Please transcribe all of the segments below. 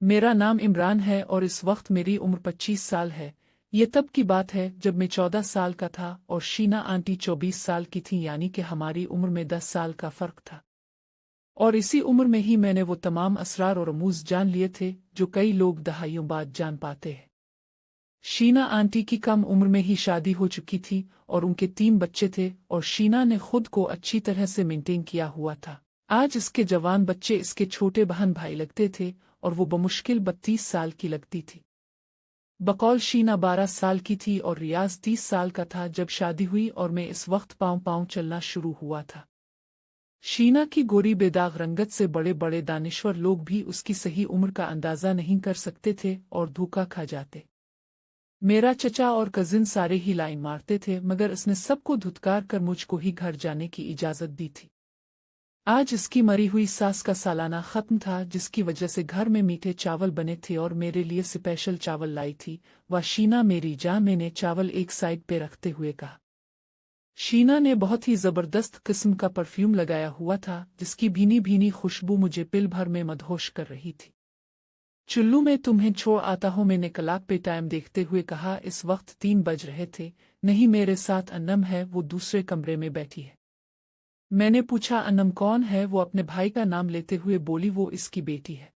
मेरा नाम इमरान है और इस वक्त मेरी उम्र 25 साल है। ये तब की बात है जब मैं 14 साल का था और शीना आंटी 24 साल की थी, यानी कि हमारी उम्र में 10 साल का फर्क था। और इसी उम्र में ही मैंने वो तमाम असरार और रमूज जान लिए थे जो कई लोग दहाइयों बाद जान पाते हैं। शीना आंटी की कम उम्र में ही शादी हो चुकी थी और उनके 3 बच्चे थे और शीना ने खुद को अच्छी तरह से मेंटेन किया हुआ था। आज इसके जवान बच्चे इसके छोटे बहन भाई लगते थे और वो बमुश्किल 32 साल की लगती थी। बकौल शीना 12 साल की थी और रियाज 30 साल का था जब शादी हुई और मैं इस वक्त पाँव पाँव चलना शुरू हुआ था। शीना की गोरी बेदाग रंगत से बड़े बड़े दानिश्वर लोग भी उसकी सही उम्र का अंदाजा नहीं कर सकते थे और धोखा खा जाते। मेरा चचा और कजिन सारे ही लाइन मारते थे, मगर इसने सबको धुतकार कर मुझको ही घर जाने की इजाजत दी थी। आज इसकी मरी हुई सास का सालाना खत्म था, जिसकी वजह से घर में मीठे चावल बने थे और मेरे लिए स्पेशल चावल लाई थी। वह शीना मेरी जान, मैंने चावल एक साइड पे रखते हुए कहा। शीना ने बहुत ही जबरदस्त किस्म का परफ्यूम लगाया हुआ था, जिसकी भीनी भीनी खुशबू मुझे पिल भर में मदहोश कर रही थी। चुल्लू में तुम्हें छोड़ आता हूँ, मैंने क्लॉक पे टाइम देखते हुए कहा। इस वक्त 3 बज रहे थे। नहीं, मेरे साथ अन्नम है, वो दूसरे कमरे में बैठी है। मैंने पूछा अन्नम कौन है? वो अपने भाई का नाम लेते हुए बोली, वो इसकी बेटी है।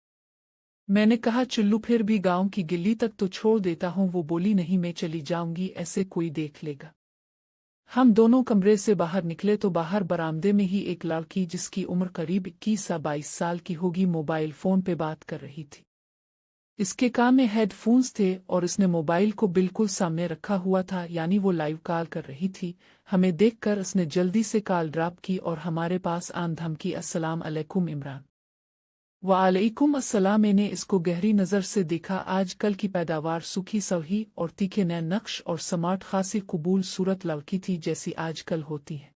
मैंने कहा चुल्लू फिर भी गांव की गिल्ली तक तो छोड़ देता हूँ। वो बोली नहीं, मैं चली जाऊंगी, ऐसे कोई देख लेगा। हम दोनों कमरे से बाहर निकले तो बाहर बरामदे में ही एक लड़की, जिसकी उम्र करीब 21 या 22 साल की होगी, मोबाइल फोन पे बात कर रही थी। इसके कान में हेडफोन्स थे और इसने मोबाइल को बिल्कुल सामने रखा हुआ था, यानी वो लाइव कॉल कर रही थी। हमें देखकर इसने जल्दी से कॉल ड्रॉप की और हमारे पास आन धमकी, अस्सलाम अलैकुम इमरान। वालेकुम अस्सलाम। मैंने इसको गहरी नज़र से देखा। आजकल की पैदावार सूखी सवही और तीखे नैन नक्श और स्मार्ट खासी कबूल सूरत लड़की थी, जैसी आजकल होती है।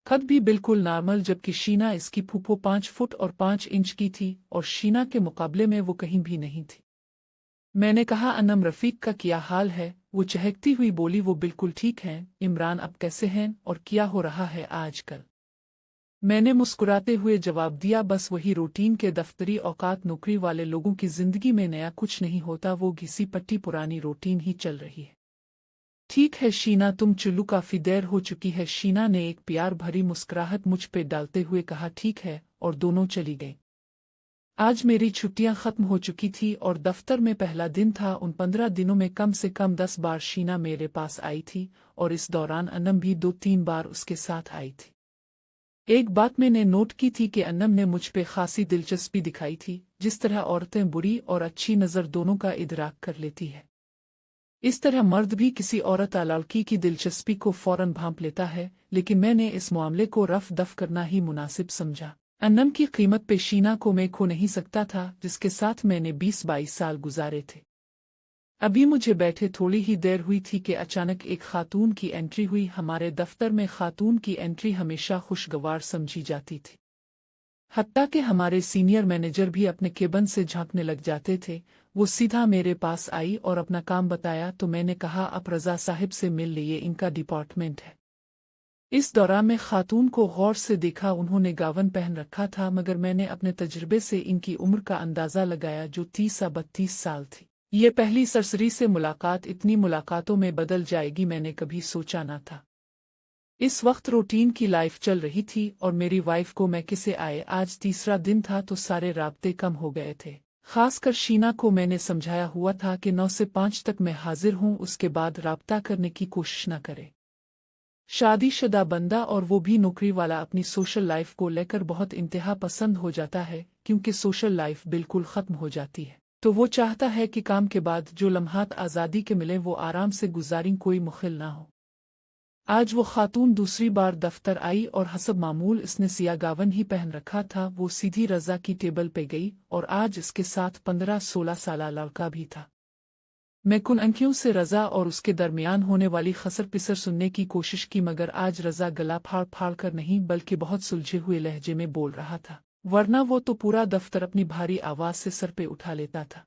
कद भी बिल्कुल नॉर्मल, जबकि शीना इसकी फूफो 5 फुट और 5 इंच की थी और शीना के मुकाबले में वो कहीं भी नहीं थी। मैंने कहा अनम रफ़ीक का क्या हाल है? वो चहकती हुई बोली, वो बिल्कुल ठीक हैं। इमरान अब कैसे हैं और क्या हो रहा है आजकल? मैंने मुस्कुराते हुए जवाब दिया, बस वही रूटीन के दफ्तरी औकात। नौकरी वाले लोगों की जिंदगी में नया कुछ नहीं होता, वो घिसी पट्टी पुरानी रूटीन ही चल रही है। ठीक है शीना, तुम चुल्लू काफी देर हो चुकी है। शीना ने एक प्यार भरी मुस्कुराहट मुझ पे डालते हुए कहा। ठीक है, और दोनों चली गई। आज मेरी छुट्टियां खत्म हो चुकी थी और दफ्तर में पहला दिन था। उन 15 दिनों में कम से कम 10 बार शीना मेरे पास आई थी और इस दौरान अन्नम भी 2-3 बार उसके साथ आई थी। एक बात मैंने नोट की थी कि अन्नम ने मुझ पे खासी दिलचस्पी दिखाई थी। जिस तरह औरतें बुरी और अच्छी नज़र दोनों का इदराक कर लेती है, इस तरह मर्द भी किसी औरत या लड़की की दिलचस्पी को फौरन भांप लेता है। लेकिन मैंने इस मामले को रफ दफ करना ही मुनासिब समझा। अन्नम की कीमत पे शीना को मैं खो नहीं सकता था, जिसके साथ मैंने 20-22 साल गुजारे थे। अभी मुझे बैठे थोड़ी ही देर हुई थी कि अचानक एक खातून की एंट्री हुई। हमारे दफ्तर में खातून की एंट्री हमेशा खुशगवार समझी जाती थी। हत्ता कि हमारे सीनियर मैनेजर भी अपने केबिन से झांकने लग जाते थे। वो सीधा मेरे पास आई और अपना काम बताया तो मैंने कहा, आप रज़ा साहिब से मिल लिए, इनका डिपार्टमेंट है। इस दौरान मैं खातून को गौर से देखा। उन्होंने गावन पहन रखा था, मगर मैंने अपने तजुर्बे से इनकी उम्र का अंदाज़ा लगाया, जो 30 या 32 साल थी। ये पहली सरसरी से मुलाकात इतनी मुलाकातों में बदल जाएगी, मैंने कभी सोचा न था। इस वक्त रूटीन की लाइफ चल रही थी और मेरी वाइफ को मैं किसे आए। आज तीसरा दिन था तो सारे राब्ते कम हो गए थे। खासकर शीना को मैंने समझाया हुआ था कि 9 से 5 तक मैं हाजिर हूँ, उसके बाद राब्ता करने की कोशिश न करे। शादीशुदा बंदा और वो भी नौकरी वाला अपनी सोशल लाइफ को लेकर बहुत इंतहा पसंद हो जाता है, क्योंकि सोशल लाइफ बिल्कुल खत्म हो जाती है तो वो चाहता है कि काम के बाद जो लम्हात आज़ादी के मिले वो आराम से गुजारें, कोई मुखिल ना हो। आज वो खातून दूसरी बार दफ्तर आई और हसब मामूल इसने सिया गावन ही पहन रखा था। वो सीधी रज़ा की टेबल पे गई और आज इसके साथ 15-16 साला लड़का भी था। मैं कुन अंकियों से रज़ा और उसके दरमियान होने वाली खसर पिसर सुनने की कोशिश की, मगर आज रज़ा गला फाड़ फाड़ कर नहीं बल्कि बहुत सुलझे हुए लहजे में बोल रहा था, वरना वो तो पूरा दफ्तर अपनी भारी आवाज़ से सर पे उठा लेता था।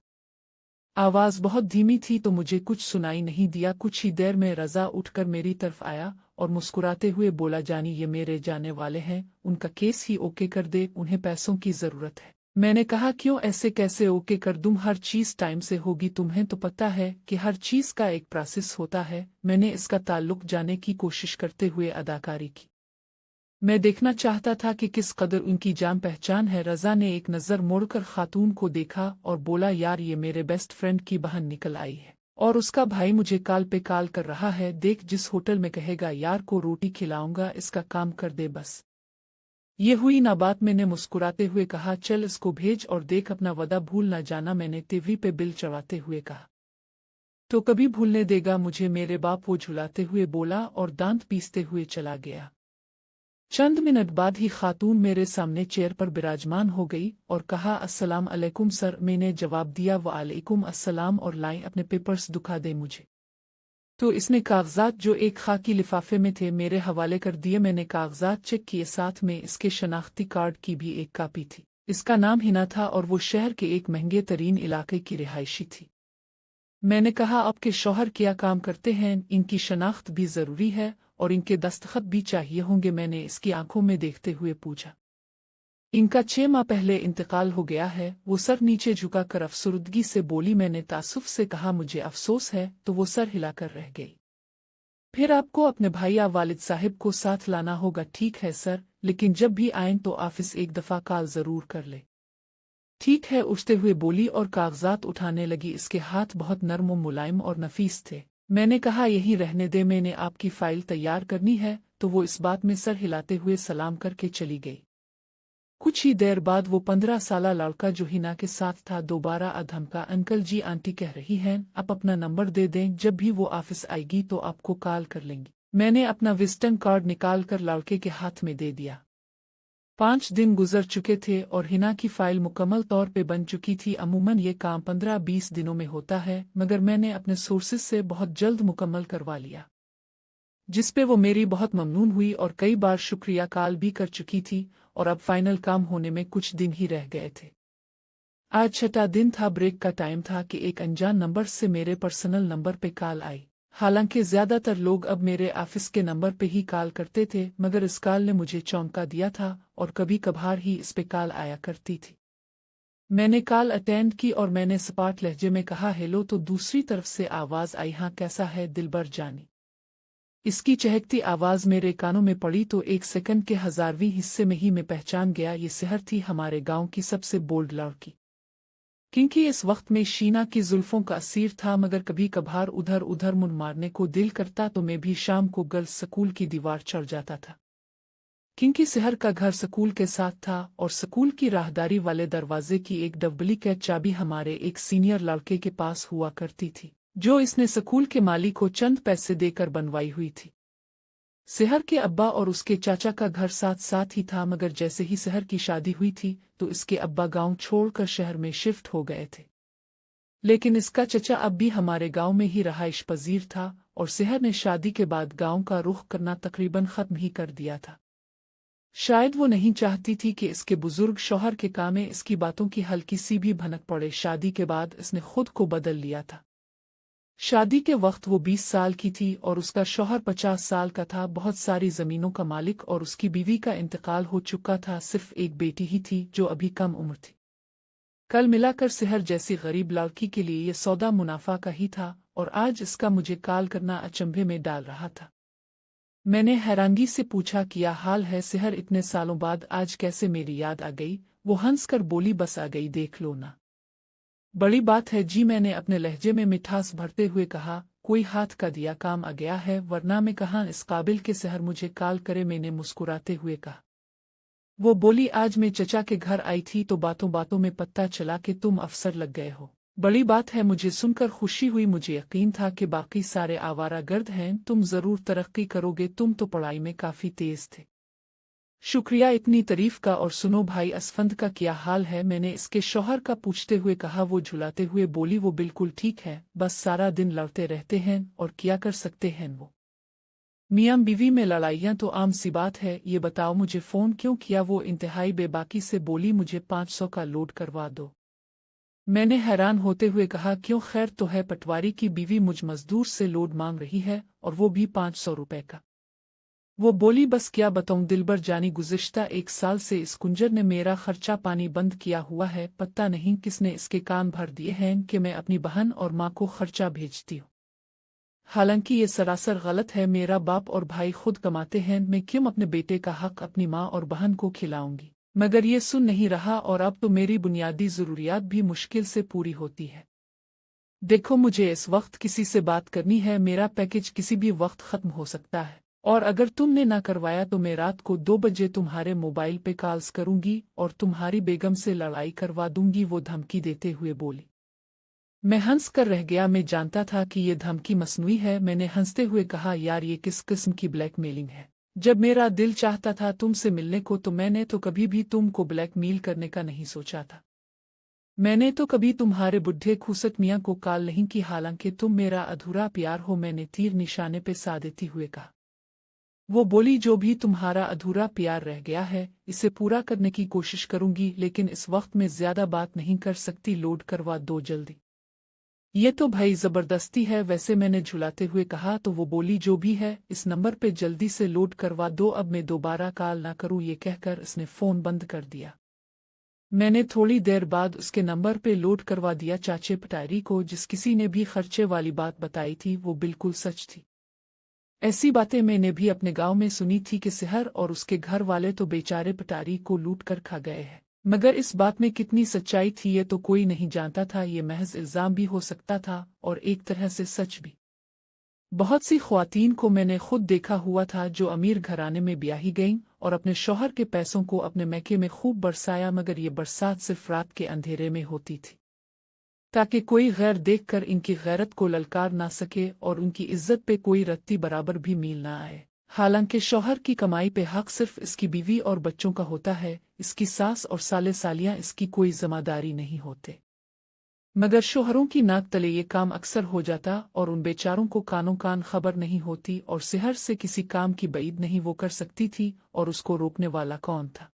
आवाज़ बहुत धीमी थी तो मुझे कुछ सुनाई नहीं दिया। कुछ ही देर में रज़ा उठकर मेरी तरफ आया और मुस्कुराते हुए बोला, जानी ये मेरे जाने वाले हैं, उनका केस ही ओके कर दे, उन्हें पैसों की ज़रूरत है। मैंने कहा क्यों ऐसे कैसे ओके कर दूं, हर चीज़ टाइम से होगी, तुम्हें तो पता है कि हर चीज़ का एक प्रोसेस होता है। मैंने इसका ताल्लुक जाने की कोशिश करते हुए अदाकारी की। मैं देखना चाहता था कि किस कदर उनकी जान पहचान है। रज़ा ने एक नज़र मोड़कर खातून को देखा और बोला, यार ये मेरे बेस्ट फ्रेंड की बहन निकल आई है और उसका भाई मुझे कॉल पे कॉल कर रहा है। देख, जिस होटल में कहेगा यार को रोटी खिलाऊंगा, इसका काम कर दे बस। ये हुई ना बात। मैंने मुस्कुराते हुए कहा, चल इसको भेज और देख अपना वदा भूल ना जाना। मैंने टीवी पे बिल चढ़ाते हुए कहा, तो कभी भूलने देगा मुझे मेरे बाप, वो झुलाते हुए बोला और दांत पीसते हुए चला गया। चंद मिनट बाद ही खातून मेरे सामने चेयर पर विराजमान हो गई और कहा, अस्सलाम अलैकुम सर। मैंने जवाब दिया, वालेकुम अस्सलाम, और लाई अपने पेपर्स दिखा दे मुझे। तो इसने कागजात जो एक खाकी लिफाफे में थे मेरे हवाले कर दिए। मैंने कागजात चेक किए, साथ में इसके शनाख्ती कार्ड की भी एक कॉपी थी। इसका नाम हिना था और वो शहर के एक महंगे तरीन इलाके की रिहायशी थी। मैंने कहा, आपके शौहर क्या काम करते हैं? इनकी शनाख्त भी जरूरी है और इनके दस्तखत भी चाहिए होंगे। मैंने इसकी आंखों में देखते हुए पूछा। इनका 6 माह पहले इंतकाल हो गया है। वो सर नीचे झुकाकर अफसुर्दगी से बोली। मैंने तासुफ से कहा, मुझे अफसोस है, तो वो सर हिलाकर रह गई। फिर आपको अपने भाई या वालिद साहिब को साथ लाना होगा। ठीक है सर, लेकिन जब भी आएं तो ऑफिस एक दफा कॉल जरूर कर ले। ठीक है, उठते हुए बोली और कागजात उठाने लगी। इसके हाथ बहुत नर्म मुलायम और नफीस थे। मैंने कहा, यही रहने दे, मैंने आपकी फाइल तैयार करनी है। तो वो इस बात में सर हिलाते हुए सलाम करके चली गई। कुछ ही देर बाद वो 15 साला लड़का जो हिना के साथ था दोबारा धमका, अंकल जी आंटी कह रही हैं आप अपना नंबर दे दें, जब भी वो ऑफिस आएगी तो आपको कॉल कर लेंगी। मैंने अपना विजिटिंग कार्ड निकाल कर लड़के के हाथ में दे दिया। 5 दिन गुजर चुके थे और हिना की फाइल मुकम्मल तौर पे बन चुकी थी। अमूमन ये काम 15-20 दिनों में होता है, मगर मैंने अपने सोर्सेज से बहुत जल्द मुकम्मल करवा लिया, जिस पे वो मेरी बहुत ममनून हुई और कई बार शुक्रिया कॉल भी कर चुकी थी। और अब फाइनल काम होने में कुछ दिन ही रह गए थे। आज 6वां दिन था, ब्रेक का टाइम था कि एक अनजान नंबर से मेरे पर्सनल नंबर पे कॉल आई। हालांकि ज्यादातर लोग अब मेरे ऑफिस के नंबर पे ही कॉल करते थे, मगर इस कॉल ने मुझे चौंका दिया था और कभी कभार ही इस पे कॉल आया करती थी। मैंने कॉल अटेंड की और मैंने सपाट लहजे में कहा, हेलो। तो दूसरी तरफ से आवाज आई, हाँ कैसा है दिलबर जानी। इसकी चहकती आवाज मेरे कानों में पड़ी तो एक सेकंड के 1000वीं हिस्से में ही मैं पहचान गया, ये सेहर थी, हमारे गांव की सबसे बोल्ड लड़की। क्योंकि इस वक्त में शीना की जुल्फों का असीर था, मगर कभी कभार उधर उधर मुन मारने को दिल करता तो मैं भी शाम को गर्ल्स स्कूल की दीवार चढ़ जाता था। क्योंकि सेहर का घर स्कूल के साथ था और स्कूल की राहदारी वाले दरवाजे की एक डुप्लीकेट चाबी हमारे एक सीनियर लड़के के पास हुआ करती थी, जो इसने स्कूल के मालिक को चंद पैसे देकर बनवाई हुई थी। सेहर के अब्बा और उसके चाचा का घर साथ साथ ही था, मगर जैसे ही सेहर की शादी हुई थी तो इसके अब्बा गांव छोड़कर शहर में शिफ्ट हो गए थे। लेकिन इसका चचा अब भी हमारे गांव में ही रहाइश पजीर था और सेहर ने शादी के बाद गांव का रुख करना तकरीबन खत्म ही कर दिया था। शायद वो नहीं चाहती थी कि इसके बुजुर्ग शौहर के काम में इसकी बातों की हल्की सी भी भनक पड़े। शादी के बाद इसने खुद को बदल लिया था। शादी के वक्त वो 20 साल की थी और उसका शौहर 50 साल का था, बहुत सारी जमीनों का मालिक, और उसकी बीवी का इंतकाल हो चुका था। सिर्फ एक बेटी ही थी जो अभी कम उम्र थी। कल मिलाकर सेहर जैसी गरीब लड़की के लिए ये सौदा मुनाफा का ही था और आज इसका मुझे कॉल करना अचंभे में डाल रहा था। मैंने हैरानगी से पूछा, क्या हाल है सेहर? इतने सालों बाद आज कैसे मेरी याद आ गई? वो हंसकर बोली, बस आ गई, देख लो ना, बड़ी बात है जी। मैंने अपने लहजे में मिठास भरते हुए कहा, कोई हाथ का दिया काम आ गया है, वरना मैं कहाँ इस काबिल के सेहर मुझे कॉल करे। मैंने मुस्कुराते हुए कहा। वो बोली, आज मैं चचा के घर आई थी तो बातों बातों में पता चला कि तुम अफसर लग गए हो। बड़ी बात है, मुझे सुनकर खुशी हुई। मुझे यकीन था कि बाकी सारे आवारा गर्द हैं, तुम जरूर तरक्की करोगे, तुम तो पढ़ाई में काफी तेज थे। शुक्रिया इतनी तारीफ का। और सुनो भाई असफंद का क्या हाल है? मैंने इसके शौहर का पूछते हुए कहा। वो झुलाते हुए बोली, वो बिल्कुल ठीक है, बस सारा दिन लड़ते रहते हैं और क्या कर सकते हैं वो। मियां बीवी में लड़ाइयां तो आम सी बात है। ये बताओ मुझे फ़ोन क्यों किया? वो इंतहाई बेबाकी से बोली, मुझे 500 का लोड करवा दो। मैंने हैरान होते हुए कहा, क्यों? खैर तो है, पटवारी की बीवी मुझ मजदूर से लोड मांग रही है और वो भी 500 रुपए का। वो बोली, बस क्या बताऊं दिलबर जानी, गुज़िश्ता 1 साल से इस कुंजर ने मेरा खर्चा पानी बंद किया हुआ है। पता नहीं किसने इसके कान भर दिए हैं कि मैं अपनी बहन और माँ को खर्चा भेजती हूँ। हालांकि ये सरासर गलत है। मेरा बाप और भाई खुद कमाते हैं, मैं क्यों अपने बेटे का हक अपनी माँ और बहन को खिलाऊंगी। मगर ये सुन नहीं रहा और अब तो मेरी बुनियादी ज़रूरियात भी मुश्किल से पूरी होती है। देखो, मुझे इस वक्त किसी से बात करनी है, मेरा पैकेज किसी भी वक्त ख़त्म हो सकता है, और अगर तुमने ना करवाया तो मैं रात को 2 बजे तुम्हारे मोबाइल पे कॉल्स करूंगी और तुम्हारी बेगम से लड़ाई करवा दूंगी। वो धमकी देते हुए बोली। मैं हंस कर रह गया। मैं जानता था कि ये धमकी मसनूई है। मैंने हंसते हुए कहा, यार ये किस किस्म की ब्लैकमेलिंग है। जब मेरा दिल चाहता था तुमसे मिलने को तो मैंने तो कभी भी तुमको ब्लैकमेल करने का नहीं सोचा था। मैंने तो कभी तुम्हारे बुढ़े खूसट मियाँ को कॉल नहीं की, हालांकि तुम मेरा अधूरा प्यार हो। मैंने तीर निशाने पे सा देती हुए कहा। वो बोली, जो भी तुम्हारा अधूरा प्यार रह गया है इसे पूरा करने की कोशिश करूंगी, लेकिन इस वक्त मैं ज्यादा बात नहीं कर सकती। लोड करवा दो जल्दी। ये तो भाई जबरदस्ती है। वैसे मैंने झुलाते हुए कहा। तो वो बोली, जो भी है इस नंबर पे जल्दी से लोड करवा दो, अब मैं दोबारा कॉल ना करूं। ये कहकर उसने फोन बंद कर दिया। मैंने थोड़ी देर बाद उसके नंबर पे लोड करवा दिया। चाचे पटारी को जिस किसी ने भी खर्चे वाली बात बताई थी वो बिल्कुल सच थी। ऐसी बातें मैंने भी अपने गांव में सुनी थी कि सिहर और उसके घर वाले तो बेचारे पटारी को लूट कर खा गए हैं, मगर इस बात में कितनी सच्चाई थी ये तो कोई नहीं जानता था। ये महज इल्जाम भी हो सकता था और एक तरह से सच भी। बहुत सी ख्वातीन को मैंने खुद देखा हुआ था जो अमीर घराने में ब्याही गईं और अपने शौहर के पैसों को अपने मैके में खूब बरसाया, मगर ये बरसात सिर्फ रात के अंधेरे में होती थी ताकि कोई गैर देखकर इनकी गैरत को ललकार ना सके और उनकी इज्जत पे कोई रत्ती बराबर भी मील ना आए। हालांकि शौहर की कमाई पे हक सिर्फ इसकी बीवी और बच्चों का होता है, इसकी सास और साले सालियां इसकी कोई जिम्मेदारी नहीं होते। मगर शोहरों की नाक तले ये काम अक्सर हो जाता और उन बेचारों को कानों कान खबर नहीं होती और सिहर से किसी काम की बईद नहीं वो कर सकती थी, और उसको रोकने वाला कौन था।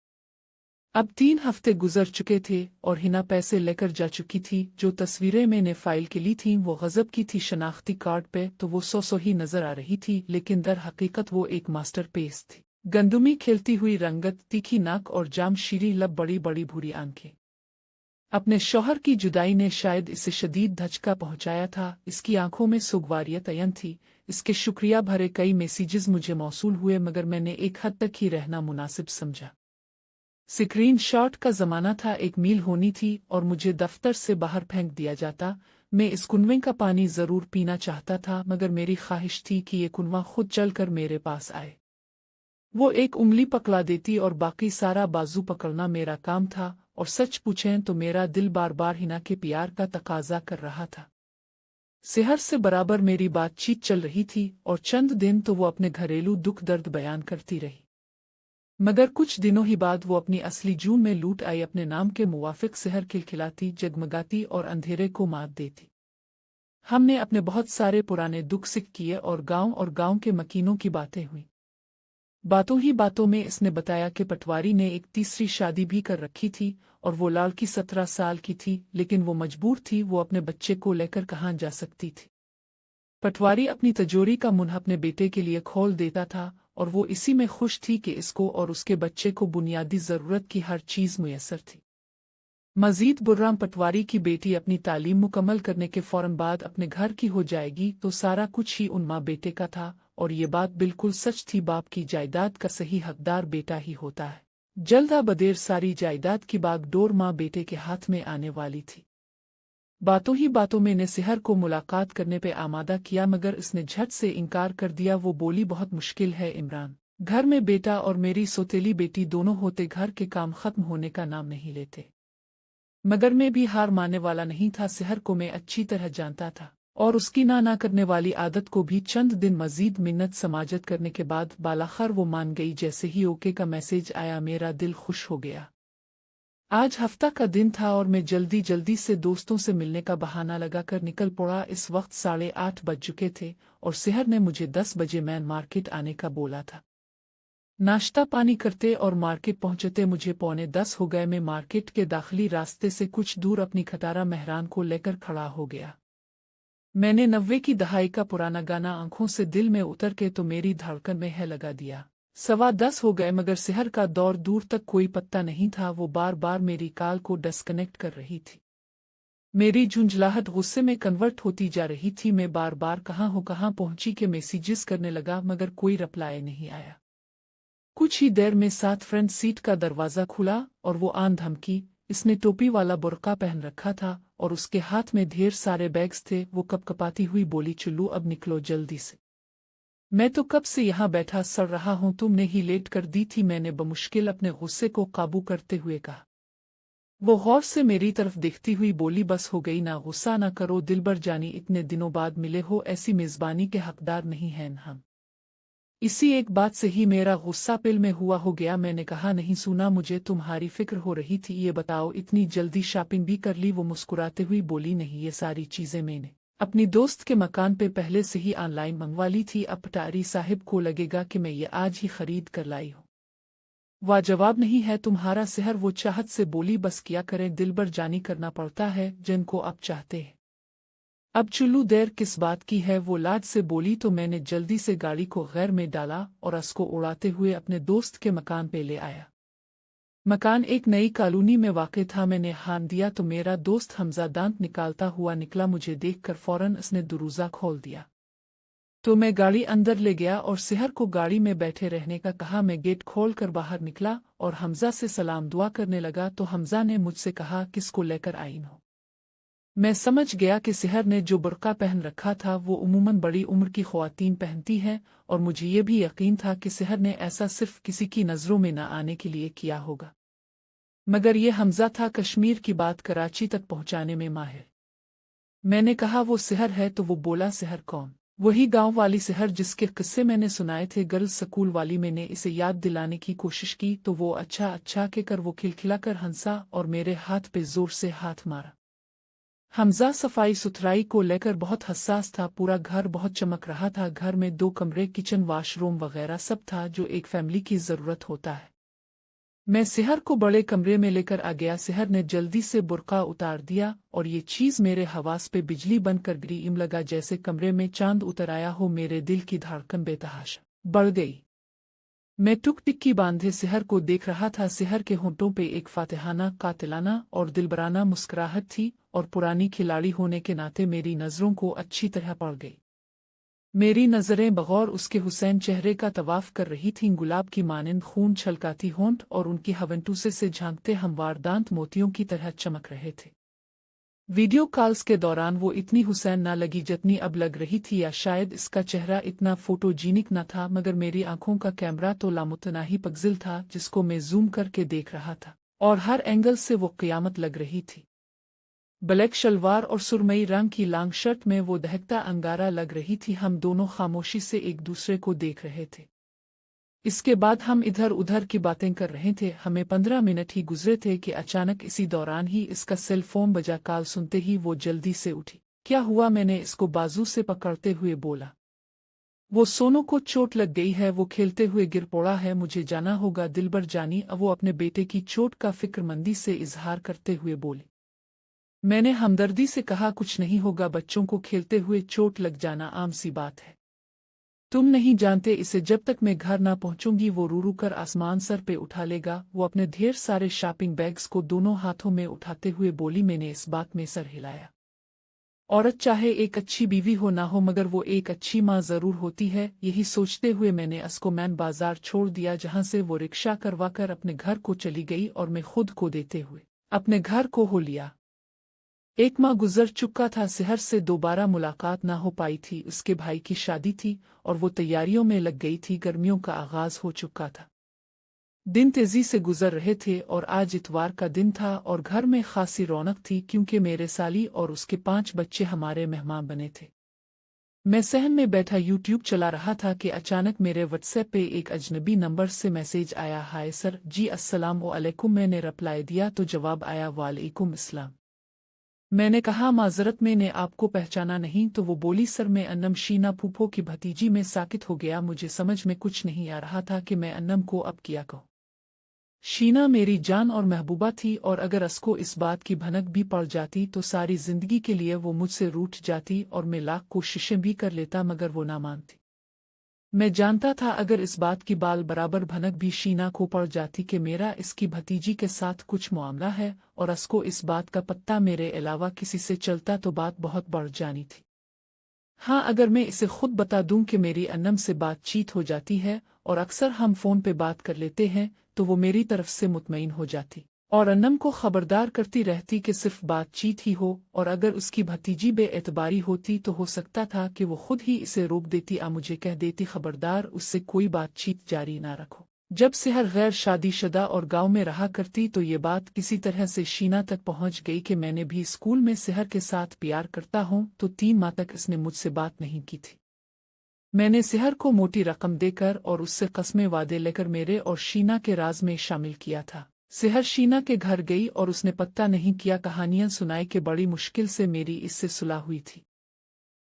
अब 3 हफ्ते गुजर चुके थे और हिना पैसे लेकर जा चुकी थी। जो तस्वीरें मैंने फाइल के ली थीं वो गजब की थी। शनाख्ती कार्ड पे तो वो 100 ही नजर आ रही थी, लेकिन दर हकीकत वो एक मास्टरपीस थी। गंदुमी खिलती हुई रंगत, तीखी नाक और जामशीरी लब, बड़ी बड़ी भूरी आंखें। अपने शौहर की जुदाई ने शायद इसे शदीद धचका पहुंचाया था। इसकी आंखों में सुगवारियत अयन थी। इसके शुक्रिया भरे कई मैसेजेस मुझे मौसूल हुए, मगर मैंने एक हद तक ही रहना मुनासिब समझा। स्क्रीन शॉट का जमाना था। 1 मील होनी थी और मुझे दफ्तर से बाहर फेंक दिया जाता। मैं इस कुनवे का पानी जरूर पीना चाहता था, मगर मेरी ख्वाहिश थी कि ये कुनवा खुद चलकर मेरे पास आए। वो एक उंगली पकड़ा देती और बाकी सारा बाजू पकड़ना मेरा काम था, और सच पूछें तो मेरा दिल बार बार हिना के प्यार का तकाजा कर रहा था। सिहर से बराबर मेरी बातचीत चल रही थी और चंद दिन तो वो अपने घरेलू दुख दर्द बयान करती रही, मगर कुछ दिनों ही बाद वो अपनी असली जून में लूट आई। अपने नाम के मुवाफिक सिहर खिलखिलाती, जगमगाती और अंधेरे को मात देती। हमने अपने बहुत सारे पुराने दुख सिक किए और गांव के मकीनों की बातें हुई। बातों ही बातों में इसने बताया कि पटवारी ने एक तीसरी शादी भी कर रखी थी और वो लड़की 17 साल की थी, लेकिन वो मजबूर थी। वो अपने बच्चे को लेकर कहाँ जा सकती थी। पटवारी अपनी तिजोरी का मुंह अपने बेटे के लिए खोल देता था और वो इसी में खुश थी कि इसको और उसके बच्चे को बुनियादी जरूरत की हर चीज मुयस्सर थी। मजीद बुर्राम, पटवारी की बेटी अपनी तालीम मुकम्मल करने के फौरन बाद अपने घर की हो जाएगी, तो सारा कुछ ही उन माँ बेटे का था। और ये बात बिल्कुल सच थी। बाप की जायदाद का सही हकदार बेटा ही होता है। जल्दा बदेर सारी जायदाद की बागडोर माँ बेटे के हाथ में आने वाली थी। बातों ही बातों में ने सिहर को मुलाकात करने पे आमादा किया, मगर इसने झट से इनकार कर दिया। वो बोली, बहुत मुश्किल है इमरान, घर में बेटा और मेरी सौतेली बेटी दोनों होते घर के काम खत्म होने का नाम नहीं लेते। मगर मैं भी हार मानने वाला नहीं था। सिहर को मैं अच्छी तरह जानता था और उसकी ना करने वाली आदत को भी। चंद दिन मजीद मिन्नत समाजत करने के बाद बालाखर वो मान गई। जैसे ही ओके का मैसेज आया मेरा दिल खुश हो गया। आज हफ्ता का दिन था और मैं जल्दी जल्दी से दोस्तों से मिलने का बहाना लगाकर निकल पड़ा। इस वक्त 8:30 बज चुके थे और सिहर ने मुझे 10 बजे मैन मार्केट आने का बोला था। नाश्ता पानी करते और मार्केट पहुंचते मुझे 9:45 हो गए। मैं मार्केट के दाखिली रास्ते से कुछ दूर अपनी खटारा मेहरान को लेकर खड़ा हो गया। मैंने 90 की दहाई का पुराना गाना आंखों से दिल में उतर के तो मेरी धड़कन में है लगा दिया। 10:15 हो गए मगर सेहर का दौर दूर तक कोई पत्ता नहीं था। वो बार बार मेरी कॉल को डिस्कनेक्ट कर रही थी। मेरी झुंझलाहट गुस्से में कन्वर्ट होती जा रही थी। मैं बार बार कहाँ पहुंची के मैसेजेस करने लगा मगर कोई रिप्लाई नहीं आया। कुछ ही देर में साथ फ्रंट सीट का दरवाज़ा खुला और वो आन धमकी। इसने टोपी वाला बुर्का पहन रखा था और उसके हाथ में ढेर सारे बैग्स थे। वो कपकपाती हुई बोली, चुल्लू अब निकलो जल्दी से। मैं तो कब से यहाँ बैठा सड़ रहा हूँ, तुमने ही लेट कर दी थी। मैंने बमुश्किल अपने गुस्से को काबू करते हुए कहा। वो गौर से मेरी तरफ देखती हुई बोली, बस हो गई ना, गुस्सा ना करो दिलबर जानी, इतने दिनों बाद मिले हो, ऐसी मेज़बानी के हकदार नहीं हैं हम। इसी एक बात से ही मेरा गुस्सा पिल में हुआ हो गया। मैंने कहा, नहीं सुना मुझे तुम्हारी फिक्र हो रही थी, ये बताओ इतनी जल्दी शॉपिंग भी कर ली? वो मुस्कुराते हुई बोली, नहीं, ये सारी चीज़ें मैंने अपनी दोस्त के मकान पे पहले से ही ऑनलाइन मंगवा ली थी। अब पटारी साहिब को लगेगा कि मैं ये आज ही खरीद कर लाई हूँ। वाह जवाब नहीं है तुम्हारा सेहर, वो चाहत से बोली। बस क्या करें दिलबर जानी, करना पड़ता है जिनको आप चाहते हैं। अब चुल्लू देर किस बात की है? वो लाड से बोली। तो मैंने जल्दी से गाड़ी को गैर में डाला और उसको उड़ाते हुए अपने दोस्त के मकान पे ले आया। मकान एक नई कॉलोनी में वाक़ था। मैंने हान दिया तो मेरा दोस्त हमजा दांत निकालता हुआ निकला। मुझे देखकर फौरन उसने दरवाज़ा खोल दिया तो मैं गाड़ी अंदर ले गया और सेहर को गाड़ी में बैठे रहने का कहा। मैं गेट खोल कर बाहर निकला और हमजा से सलाम दुआ करने लगा तो हमजा ने मुझसे कहा, किसको लेकर आई हो? मैं समझ गया कि सेहर ने जो बुर्का पहन रखा था वो उमूमन बड़ी उम्र की ख़वातीन पहनती हैं और मुझे ये भी यकीन था कि सेहर ने ऐसा सिर्फ किसी की नज़रों में न आने के लिए किया होगा। मगर ये हमजा था कश्मीर की बात कराची तक पहुंचाने में माहिर। मैंने कहा, वो सेहर है? तो वो बोला, सेहर कौन? वही गांव वाली सेहर जिसके किस्से मैंने सुनाए थे गर्ल्स स्कूल वाली। मैंने इसे याद दिलाने की कोशिश की तो वो अच्छा अच्छा कहकर वो खिलखिलाकर हंसा और मेरे हाथ पे जोर से हाथ मारा। हमजा सफाई सुथराई को लेकर बहुत हसास था। पूरा घर बहुत चमक रहा था। घर में 2 कमरे, किचन, वॉशरूम वगैरह सब था जो एक फैमिली की ज़रूरत होता है। मैं सेहर को बड़े कमरे में लेकर आ गया। सेहर ने जल्दी से बुर्का उतार दिया और ये चीज़ मेरे हवास पे बिजली बनकर गिरी। इम लगा जैसे कमरे में चांद उतर आया हो। मेरे दिल की धड़कन बेतहाशा बढ़ गई। मैं टुक टिक्की बांधे सेहर को देख रहा था। सेहर के होंठों पे एक फातिहाना, कातिलाना और दिलबराना मुस्कुराहट थी और पुरानी खिलाड़ी होने के नाते मेरी नज़रों को अच्छी तरह पड़ गई। मेरी नज़रें बगौर उसके हुसैन चेहरे का तवाफ कर रही थीं। गुलाब की मानिंद खून छलकाती होंठ और उनकी हवंटूसे से झांकते हमवार दांत मोतियों की तरह चमक रहे थे। वीडियो कॉल्स के दौरान वो इतनी हुसैन ना लगी जितनी अब लग रही थी, या शायद इसका चेहरा इतना फोटोजीनिक न था। मगर मेरी आंखों का कैमरा तो लामुतनाही पगजिल था जिसको मैं जूम करके देख रहा था और हर एंगल से वो क़यामत लग रही थी। ब्लैक शलवार और सुरमई रंग की लॉन्ग शर्ट में वो दहकता अंगारा लग रही थी। हम दोनों खामोशी से एक दूसरे को देख रहे थे। इसके बाद हम इधर उधर की बातें कर रहे थे। हमें 15 मिनट ही गुजरे थे कि अचानक इसी दौरान ही इसका सेल फोन बजा। कॉल सुनते ही वो जल्दी से उठी। क्या हुआ? मैंने इसको बाजू से पकड़ते हुए बोला। वो सोनू को चोट लग गई है, वो खेलते हुए गिर पड़ा है, मुझे जाना होगा दिलबर जानी। अब वो अपने बेटे की चोट का फिक्रमंदी से इजहार करते हुए बोली। मैंने हमदर्दी से कहा, कुछ नहीं होगा, बच्चों को खेलते हुए चोट लग जाना आम सी बात है। तुम नहीं जानते इसे, जब तक मैं घर ना पहुंचूंगी वो रू रू कर आसमान सर पे उठा लेगा। वो अपने ढेर सारे शॉपिंग बैग्स को दोनों हाथों में उठाते हुए बोली। मैंने इस बात में सर हिलाया। औरत चाहे एक अच्छी बीवी हो ना हो मगर वो एक अच्छी माँ जरूर होती है। यही सोचते हुए मैंने उसको मैन बाजार छोड़ दिया जहां से वो रिक्शा करवा कर अपने घर को चली गई और मैं खुद को देते हुए अपने घर को हो लिया। एक माह गुजर चुका था। सेहर से दोबारा मुलाकात ना हो पाई थी। उसके भाई की शादी थी और वो तैयारियों में लग गई थी। गर्मियों का आगाज हो चुका था। दिन तेजी से गुजर रहे थे और आज इतवार का दिन था और घर में खासी रौनक थी क्योंकि मेरे साली और उसके 5 बच्चे हमारे मेहमान बने थे। मैं सहन में बैठा यूट्यूब चला रहा था कि अचानक मेरे व्हाट्सएप पे एक अजनबी नंबर से मैसेज आया। हाय सर जी, अस्सलाम वालेकुम। मैंने रिप्लाई दिया तो जवाब आया, वालेकुम अस्सलाम। मैंने कहा, माजरत मैंने आपको पहचाना नहीं। तो वो बोली, सर मैं अन्नम शीना फूफो की भतीजी। में साकित हो गया। मुझे समझ में कुछ नहीं आ रहा था कि मैं अन्नम को अब क्या कहूँ। शीना मेरी जान और महबूबा थी और अगर उसको इस बात की भनक भी पड़ जाती तो सारी जिंदगी के लिए वो मुझसे रूठ जाती और मैं लाख कोशिशें भी कर लेता मगर वो ना मानती। मैं जानता था अगर इस बात की बाल बराबर भनक भी शीना को पड़ जाती कि मेरा इसकी भतीजी के साथ कुछ मामला है और उसको इस बात का पत्ता मेरे अलावा किसी से चलता तो बात बहुत बढ़ जानी थी। हाँ, अगर मैं इसे खुद बता दूं कि मेरी अन्नम से बातचीत हो जाती है और अक्सर हम फोन पे बात कर लेते हैं, तो वो मेरी तरफ से मुतमईन हो जाती और अन्नम को खबरदार करती रहती कि सिर्फ बातचीत ही हो, और अगर उसकी भतीजी बेएतबारी होती तो हो सकता था कि वो खुद ही इसे रोक देती मुझे कह देती खबरदार उससे कोई बातचीत जारी ना रखो। जब सेहर गैर शादीशुदा और गांव में रहा करती तो ये बात किसी तरह से शीना तक पहुंच गई कि मैंने भी स्कूल में सेहर के साथ प्यार करता हूं, तो 3 माह तक इसने मुझसे बात नहीं की थी। मैंने सेहर को मोटी रकम देकर और उससे कस्में वादे लेकर मेरे और शीना के राज में शामिल किया था। सेहर शीना के घर गई और उसने पत्ता नहीं किया, कहानियां सुनाई कि बड़ी मुश्किल से मेरी इससे सुलह हुई थी।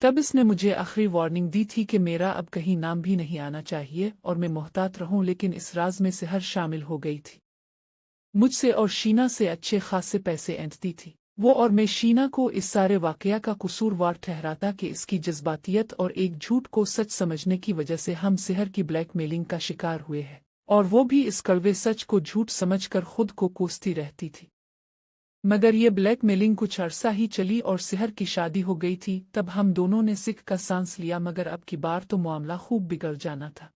तब इसने मुझे आखिरी वार्निंग दी थी कि मेरा अब कहीं नाम भी नहीं आना चाहिए और मैं मोहतात रहूं, लेकिन इस राज में सेहर शामिल हो गई थी। मुझसे और शीना से अच्छे खासे पैसे ऐंठती थी वो, और मैं शीना को इस सारे वाकया का कसूरवार ठहराता कि इसकी जज्बातियत और एक झूठ को सच समझने की वजह से हम सेहर की ब्लैकमेलिंग का शिकार हुए हैं, और वो भी इस कड़वे सच को झूठ समझकर खुद को कोसती रहती थी। मगर ये ब्लैकमेलिंग कुछ अरसा ही चली और सेहर की शादी हो गई थी। तब हम दोनों ने सिख का सांस लिया, मगर अब की बार तो मामला खूब बिगड़ जाना था।